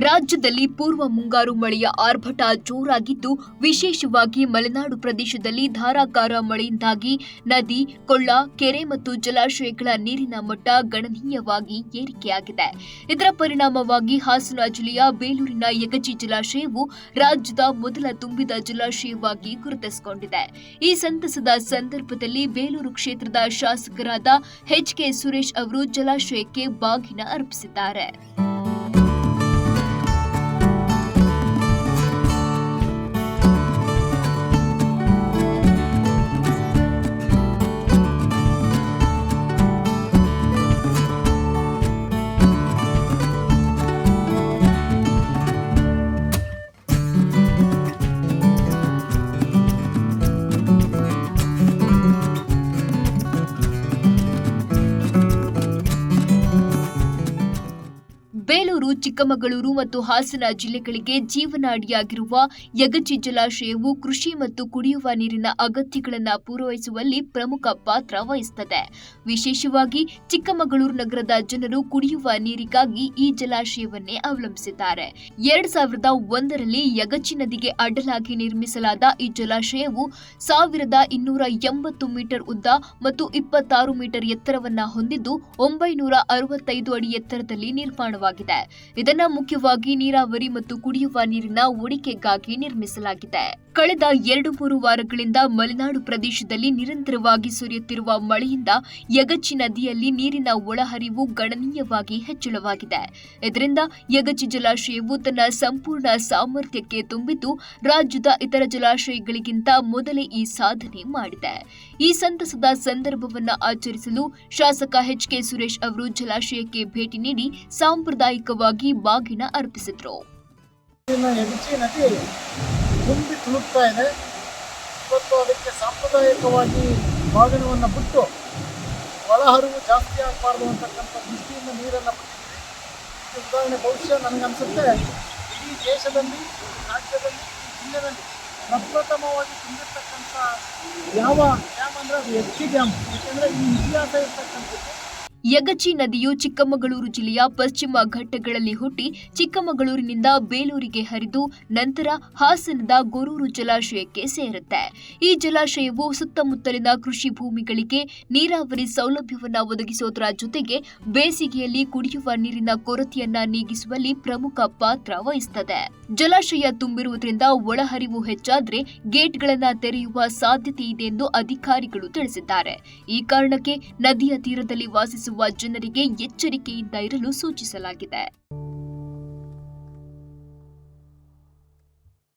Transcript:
ರಾಜ್ಯದಲ್ಲಿ ಪೂರ್ವ ಮುಂಗಾರು ಮಳೆಯ ಆರ್ಭಟ ಜೋರಾಗಿದ್ದು, ವಿಶೇಷವಾಗಿ ಮಲೆನಾಡು ಪ್ರದೇಶದಲ್ಲಿ ಧಾರಾಕಾರ ಮಳೆಯಿಂದಾಗಿ ನದಿ, ಕೊಳ್ಳ, ಕೆರೆ ಮತ್ತು ಜಲಾಶಯಗಳ ನೀರಿನ ಮಟ್ಟ ಗಣನೀಯವಾಗಿ ಏರಿಕೆಯಾಗಿದೆ. ಇದರ ಪರಿಣಾಮವಾಗಿ ಹಾಸನ ಜಿಲ್ಲೆಯ ಬೇಲೂರಿನ ಯಗಚಿ ಜಲಾಶಯವು ರಾಜ್ಯದ ಮೊದಲ ತುಂಬಿದ ಜಲಾಶಯವಾಗಿ ಗುರುತಿಸಿಕೊಂಡಿದೆ. ಈ ಸಂತಸದ ಸಂದರ್ಭದಲ್ಲಿ ಬೇಲೂರು ಕ್ಷೇತ್ರದ ಶಾಸಕರಾದ ಎಚ್.ಕೆ. ಸುರೇಶ್ ಅವರು ಜಲಾಶಯಕ್ಕೆ ಬಾಗಿನ ಅರ್ಪಿಸಿದ್ದಾರೆ. ಬೇಲೂರು, ಚಿಕ್ಕಮಗಳೂರು ಮತ್ತು ಹಾಸನ ಜಿಲ್ಲೆಗಳಿಗೆ ಜೀವನಾಡಿಯಾಗಿರುವ ಯಗಚಿ ಜಲಾಶಯವು ಕೃಷಿ ಮತ್ತು ಕುಡಿಯುವ ನೀರಿನ ಅಗತ್ಯಗಳನ್ನು ಪೂರೈಸುವಲ್ಲಿ ಪ್ರಮುಖ ಪಾತ್ರ ವಹಿಸುತ್ತದೆ. ವಿಶೇಷವಾಗಿ ಚಿಕ್ಕಮಗಳೂರು ನಗರದ ಜನರು ಕುಡಿಯುವ ನೀರಿಗಾಗಿ ಈ ಜಲಾಶಯವನ್ನೇ ಅವಲಂಬಿಸಿದ್ದಾರೆ. 2001ರಲ್ಲಿ ಯಗಚಿ ನದಿಗೆ ಅಡ್ಡಲಾಗಿ ನಿರ್ಮಿಸಲಾದ ಈ ಜಲಾಶಯವು 1280 ಮೀಟರ್ ಉದ್ದ ಮತ್ತು 26 ಮೀಟರ್ ಎತ್ತರವನ್ನು ಹೊಂದಿದ್ದು 965 ಅಡಿ ಎತ್ತರದಲ್ಲಿ ನಿರ್ಮಾಣವಾಗಿದೆ. ಇದನ್ನ ಮುಖ್ಯವಾಗಿ ನೀರಾವರಿ ಮತ್ತು ಕುಡಿಯುವ ನೀರಿನ ಹೂಡಿಕೆಗಾಗಿ ನಿರ್ಮಿಸಲಾಗಿದೆ. ಕಳೆದ 2-3 ವಾರಗಳಿಂದ ಮಲೆನಾಡು ಪ್ರದೇಶದಲ್ಲಿ ನಿರಂತರವಾಗಿ ಸುರಿಯುತ್ತಿರುವ ಮಳೆಯಿಂದ ಯಗಚಿ ನದಿಯಲ್ಲಿ ನೀರಿನ ಒಳಹರಿವು ಗಣನೀಯವಾಗಿ ಹೆಚ್ಚಳವಾಗಿದೆ. ಇದರಿಂದ ಯಗಚಿ ಜಲಾಶಯವು ತನ್ನ ಸಂಪೂರ್ಣ ಸಾಮರ್ಥ್ಯಕ್ಕೆ ತುಂಬಿದ್ದು, ರಾಜ್ಯದ ಇತರ ಜಲಾಶಯಗಳಿಗಿಂತ ಮೊದಲೇ ಈ ಸಾಧನೆ ಮಾಡಿದೆ. ಈ ಸಂತಸದ ಸಂದರ್ಭವನ್ನು ಆಚರಿಸಲು ಶಾಸಕ ಎಚ್.ಕೆ. ಸುರೇಶ್ ಅವರು ಜಲಾಶಯಕ್ಕೆ ಭೇಟಿ ನೀಡಿ ಸಾಂಪ್ರದಾಯಿಕವಾಗಿ ಬಾಗಿನ ಅರ್ಪಿಸಿದರು. ತುಂಬಿ ತುಳುಕ್ತಾ ಇದೆ. ಇವತ್ತು ಅದಕ್ಕೆ ಸಾಂಪ್ರದಾಯಿಕವಾಗಿ ಬಾಗಿನವನ್ನು ಬಿಟ್ಟು ಒಳಹರಿವು ಜಾಸ್ತಿ ಆಗಬಾರ್ದು ಅಂತಕ್ಕಂಥ ದೃಷ್ಟಿಯಿಂದ ನೀರನ್ನು ಬಿಟ್ಟಿದ್ದೀವಿ. ಈ ಉದಾಹರಣೆ ಬಹುಶಃ ನನಗನ್ಸುತ್ತೆ ಇಡೀ ದೇಶದಲ್ಲಿ, ರಾಜ್ಯದಲ್ಲಿ, ಜಿಲ್ಲೆಯಲ್ಲಿ ಪ್ರಪ್ರಥಮವಾಗಿ ತುಂಬಿರ್ತಕ್ಕಂಥ ಯಾವ ಡ್ಯಾಮ್ ಅಂದರೆ ಅದು ಯಗಚಿ ಡ್ಯಾಮ್. ಯಾಕೆಂದರೆ ಈ ಇತಿಹಾಸ ಇರ್ತಕ್ಕಂಥದ್ದು. ಯಗಚಿ ನದಿಯು ಚಿಕ್ಕಮಗಳೂರು ಜಿಲ್ಲೆಯ ಪಶ್ಚಿಮ ಘಟ್ಟಗಳಲ್ಲಿ ಹುಟ್ಟಿ ಚಿಕ್ಕಮಗಳೂರಿನಿಂದ ಬೇಲೂರಿಗೆ ಹರಿದು ನಂತರ ಹಾಸನದ ಗೊರೂರು ಜಲಾಶಯಕ್ಕೆ ಸೇರುತ್ತೆ. ಈ ಜಲಾಶಯವು ಸುತ್ತಮುತ್ತಲಿನ ಕೃಷಿ ಭೂಮಿಗಳಿಗೆ ನೀರಾವರಿ ಸೌಲಭ್ಯವನ್ನು ಒದಗಿಸೋದರ ಜೊತೆಗೆ ಬೇಸಿಗೆಯಲ್ಲಿ ಕುಡಿಯುವ ನೀರಿನ ಕೊರತೆಯನ್ನ ನೀಗಿಸುವಲ್ಲಿ ಪ್ರಮುಖ ಪಾತ್ರ ವಹಿಸುತ್ತದೆ. ಜಲಾಶಯ ತುಂಬಿರುವುದರಿಂದ ಒಳಹರಿವು ಹೆಚ್ಚಾದ್ರೆ ಗೇಟ್ಗಳನ್ನು ತೆರೆಯುವ ಸಾಧ್ಯತೆ ಇದೆ ಎಂದು ಅಧಿಕಾರಿಗಳು ತಿಳಿಸಿದ್ದಾರೆ. ಈ ಕಾರಣಕ್ಕೆ ನದಿಯ ತೀರದಲ್ಲಿ ವಾಸಿಸುವ ಜನರಿಗೆ ಎಚ್ಚರಿಕೆಯಿಂದ ಇರಲು ಸೂಚಿಸಲಾಗಿದೆ.